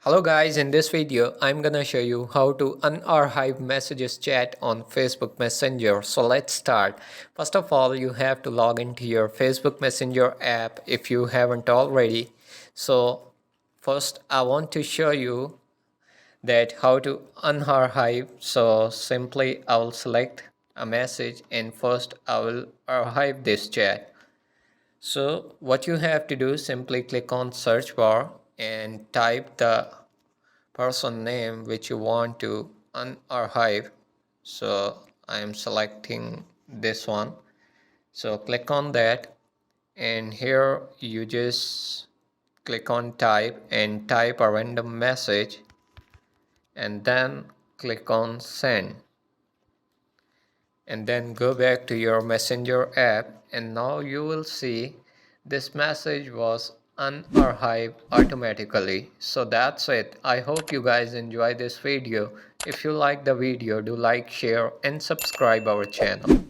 Hello guys, in this video I'm gonna show you how to unarchive messages chat on Facebook Messenger. So let's start. First of all, you have to log into your Facebook Messenger app if you haven't already. So first I want to show you that how to unarchive. So simply I will select a message and first I will archive this chat. So what you have to do, simply click on search bar and type the person name which you want to unarchive. So I am selecting this one. So click on that and here you just click on type and type a random message and then click on send and then go back to your messenger app and now you will see this message was unarchived automatically. So that's it. I hope you guys enjoy this video. If you like the video, do like, share and subscribe our channel.